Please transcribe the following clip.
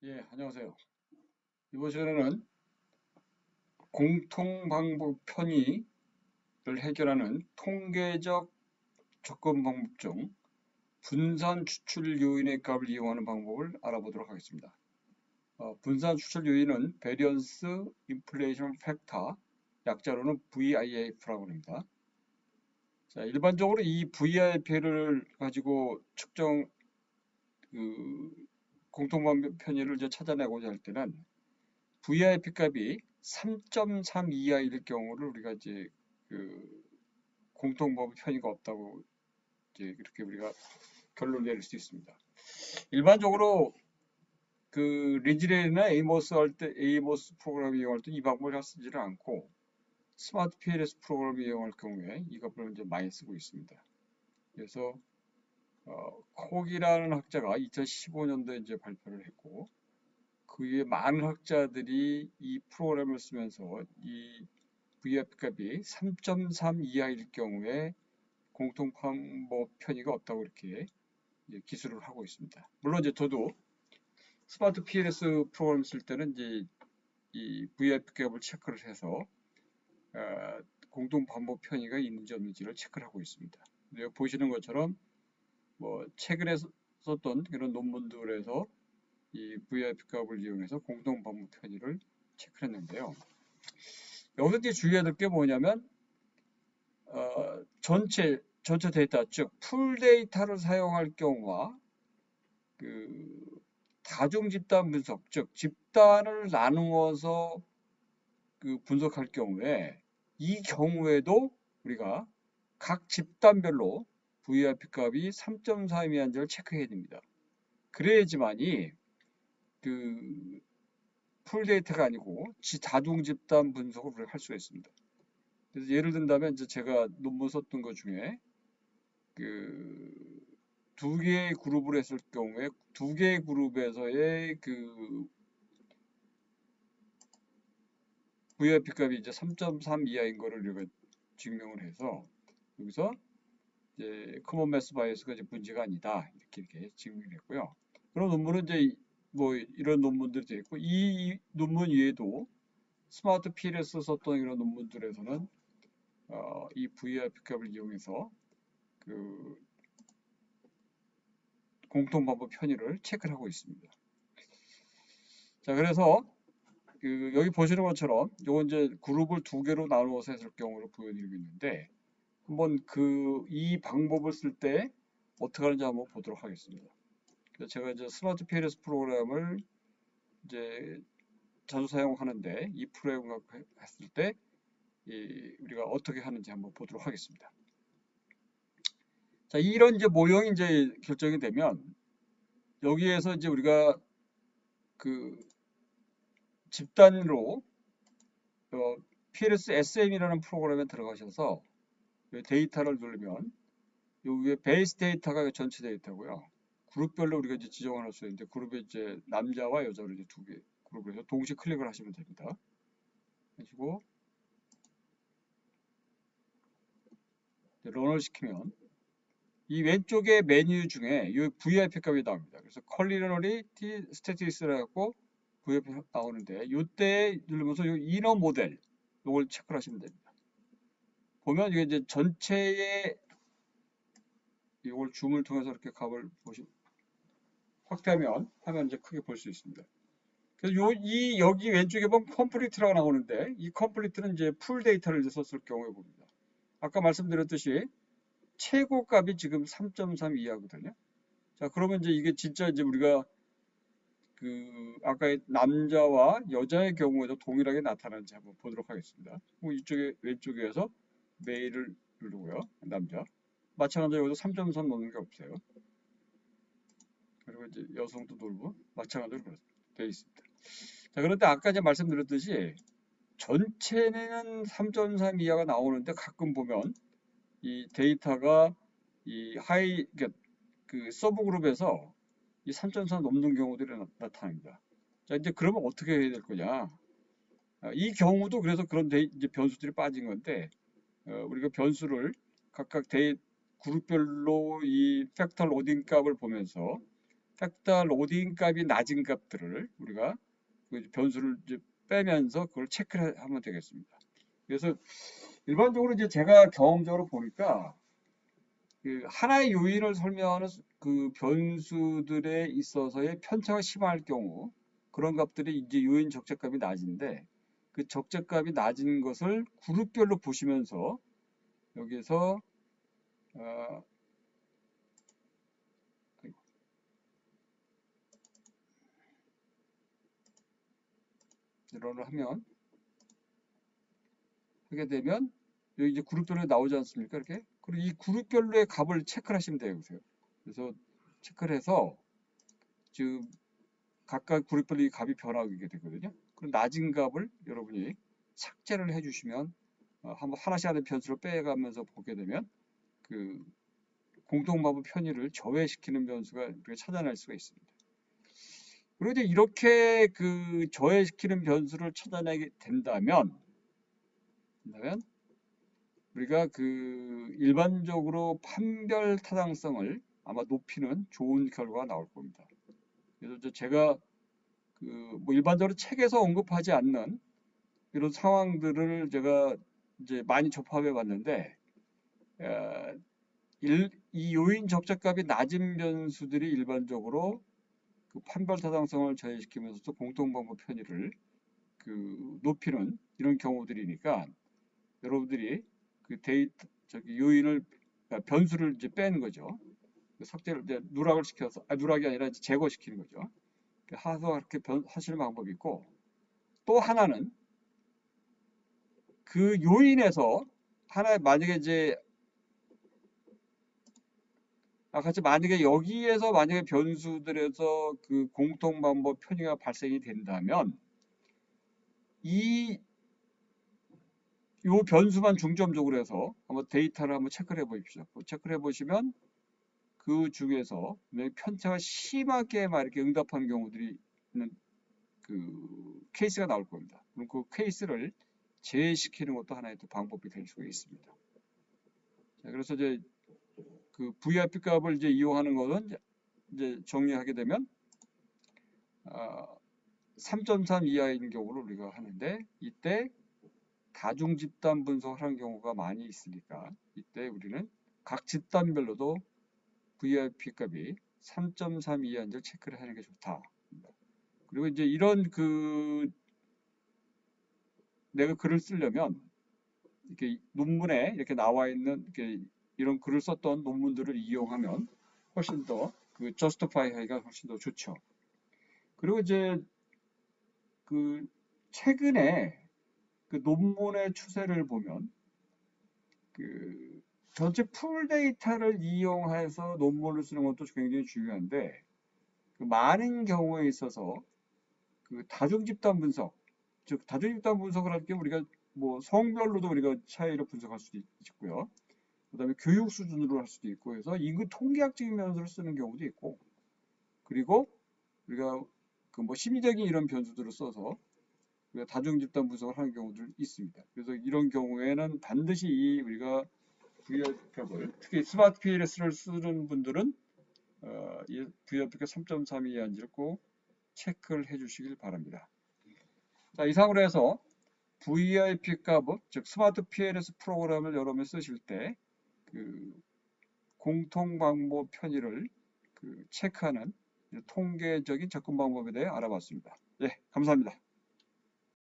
예, 안녕하세요. 이번 시간에는 공통방법 편의를 해결하는 통계적 접근 방법 중 분산 추출 요인의 값을 이용하는 방법을 알아보도록 하겠습니다. 분산 추출 요인은 Variance Inflation Factor, 약자로는 VIF라고 합니다. 자, 일반적으로 이 VIF를 가지고 측정 공통방법 편의를 이제 찾아내고자 할 때는 VIP 값이 3.3 이하일 경우를 우리가 이제 그 공통범위 편의가 없다고 이제 이렇게 우리가 결론을 내릴 수 있습니다. 일반적으로 그 리지레이나 에이모스 할 때, 에이모스 프로그램 이용할 때 이 방법을 쓰지를 않고 스마트 PLS 프로그램 이용할 경우에 이 값을 이제 많이 쓰고 있습니다. 그래서 콕이라는 학자가 2015년도에 이제 발표를 했고, 그에 많은 학자들이 이 프로그램을 쓰면서 이 VF 값이 3.3 이하일 경우에 공통방법 편의가 없다고 이렇게 기술을 하고 있습니다. 물론 이제 저도 스마트 PLS 프로그램 쓸 때는 이제 이 VF 값을 체크를 해서 공통방법 편의가 있는지 없는지를 체크를 하고 있습니다. 여기 보시는 것처럼 뭐 최근에 썼던 그런 논문들에서 이 VF 값을 이용해서 공통방법 편의를 체크를 했는데요. 여기서 이제 주의해야 될 게 뭐냐면 전체 데이터, 즉 풀 데이터를 사용할 경우와 그 다중 집단 분석, 즉 집단을 나누어서 그 분석할 경우에 이 경우에도 우리가 각 집단별로 VIP 값이 3.4 미만인지를 체크해야 됩니다. 그래야지만이 그 풀 데이터가 아니고 다중 집단 분석을 우리가 할 수가 있습니다. 그래서 예를 든다면 이제 제가 논문 썼던 것 중에 그 두 개의 그룹을 했을 경우에 두 개의 그룹에서의 그 VIP 값이 이제 3.3 이하인 거를 우리가 증명을 해서 여기서 이제 커먼 매스 바이어스가 이제 문제가 아니다 이렇게 증명을 했고요. 그런 논문은 이제 뭐 이런 논문들이 되어 있고 이 논문 외에도 스마트 PLS 썼던 이런 논문들에서는 이 VIP 값을 이용해서 그 공통방법 편의를 체크를 하고 있습니다. 자, 그래서 여기 보시는 것처럼 요거 이제 그룹을 두 개로 나누어서 했을 경우를 보여드리고 있는데 한번 이 방법을 쓸 때 어떻게 하는지 한번 보도록 하겠습니다. 그래서 제가 이제 스마트 PLS 프로그램을 이제 자주 사용하는데 이 프로그램을 했을 때 우리가 어떻게 하는지 한번 보도록 하겠습니다. 자, 이런 이제 모형이 이제 결정이 되면 여기에서 이제 우리가 그 집단으로 PLS SM이라는 프로그램에 들어가셔서 데이터를 누르면 여기에 베이스 데이터가 전체 데이터고요. 그룹별로 우리가 이제 지정을 할 수 있는데 그룹에 이제 남자와 여자로 이제 두 개 그룹에서 동시에 클릭을 하시면 됩니다. 하시고 런을 시키면 이 왼쪽에 메뉴 중에 이 VIP 값이 나옵니다. 그래서 컬리너리티 스태티스라고 해갖고 VIP 나오는데 이때 누르면서 이 이너 모델 이걸 체크를 하시면 됩니다. 보면 이게 이제 전체의 이걸 줌을 통해서 이렇게 값을 확대하면 화면 이제 크게 볼 수 있습니다. 그래서 여기 왼쪽에 보면 컴플리트라고 나오는데 이 컴플리트는 이제 풀 데이터를 이제 썼을 경우에 봅니다. 아까 말씀드렸듯이 최고 값이 지금 3.3 이하거든요. 자, 그러면 이제 이게 진짜 이제 우리가 아까 남자와 여자의 경우에도 동일하게 나타나는지 한번 보도록 하겠습니다. 이쪽에 왼쪽에서 메일을 누르고요. 남자. 마찬가지로 여기도 3.3 넣는 게 없어요. 그리고 이제 여성도 누르고 마찬가지로 되어 있습니다. 자, 그런데 아까 이제 말씀드렸듯이 전체는 3.3 이하가 나오는데 가끔 보면 이 데이터가 그러니까 그 서브 그룹에서 이 3.3 넘는 경우들이 나타납니다. 자, 이제 그러면 어떻게 해야 될 거냐? 이 경우도 그래서 그런 이제 변수들이 빠진 건데 우리가 변수를 각각 그룹별로 이 팩터 로딩 값을 보면서 싹다 로딩 값이 낮은 값들을 우리가 그 변수를 이제 빼면서 그걸 체크를 하면 되겠습니다. 그래서 일반적으로 이제 제가 경험적으로 보니까 그 하나의 요인을 설명하는 그 변수들에 있어서의 편차가 심할 경우 그런 값들이 이제 요인 적재값이 낮은데 그 적재값이 낮은 것을 그룹별로 보시면서 여기서 이런을 하게 되면 여기 이제 그룹별로 나오지 않습니까? 이렇게. 그리고 이 그룹별로의 값을 체크를 하시면 돼요. 그래서 체크를 해서 지금 각각 그룹별로 이 값이 변하게 되거든요. 그럼 낮은 값을 여러분이 삭제를 해주시면 한번 하나씩 하는 변수를 빼가면서 보게 되면 그 공통마부 편의를 저해시키는 변수가 우리가 찾아낼 수가 있습니다. 그리고 이제 이렇게 그 저해시키는 변수를 찾아내게 된다면 우리가 그 일반적으로 판별 타당성을 아마 높이는 좋은 결과가 나올 겁니다. 그래서 제가 그 뭐 일반적으로 책에서 언급하지 않는 이런 상황들을 제가 이제 많이 접합해 봤는데 이 요인 적재값이 낮은 변수들이 일반적으로 그 판별 타당성을 저해시키면서 또 공통방법 편의를 그 높이는 이런 경우들이니까 여러분들이 그 데이터 저기 요인을 변수를 이제 빼는 거죠. 삭제를 이제 누락을 시켜서 누락이 아니라 이제 제거시키는 거죠. 하서 그렇게 하시는 방법이 있고 또 하나는 그 요인에서 하나 만약에 이제 같이 만약에 여기에서 만약에 변수들에서 그 공통 방법 편의가 발생이 된다면 요 변수만 중점적으로 해서 한번 데이터를 한번 체크를 해 보십시오. 체크를 해 보시면 그 중에서 편차가 심하게 막 이렇게 응답하는 경우들이 있는 그 케이스가 나올 겁니다. 그럼 그 케이스를 제외시키는 것도 하나의 또 방법이 될 수가 있습니다. 자, 그래서 이제 그 VIP 값을 이제 이용하는 것은 이제 정리하게 되면 3.3 이하인 경우를 우리가 하는데 이때 다중 집단 분석을 하는 경우가 많이 있으니까 이때 우리는 각 집단별로도 VIP 값이 3.3 이하인지를 체크를 하는 게 좋다. 그리고 이제 이런 그 내가 글을 쓰려면 이렇게 논문에 이렇게 나와 있는 이렇게 이런 글을 썼던 논문들을 이용하면 훨씬 더 그 저스티파이 하기가 훨씬 더 좋죠. 그리고 이제 그 최근에 그 논문의 추세를 보면 그 전체 풀 데이터를 이용해서 논문을 쓰는 것도 굉장히 중요한데 그 많은 경우에 있어서 그 다중 집단 분석, 즉 다중 집단 분석을 할 때 우리가 뭐 성별로도 우리가 차이를 분석할 수도 있고요. 그다음에 교육 수준으로 할 수도 있고 해서 인구 통계학적인 면으로 쓰는 경우도 있고 그리고 우리가 그 뭐 심리적인 이런 변수들을 써서 우리가 다중 집단 분석을 하는 경우도 있습니다. 그래서 이런 경우에는 반드시 이 우리가 VF값을 특히 스마트 PLS를 쓰는 분들은 이 VF값 3.3 이하인지를 꼭 체크를 해주시길 바랍니다. 자, 이상으로 해서 VIP 값, 즉 스마트 PLS 프로그램을 여러분이 쓰실 때 그 공통 방법 편의를 그 체크하는 통계적인 접근 방법에 대해 알아봤습니다. 네, 감사합니다.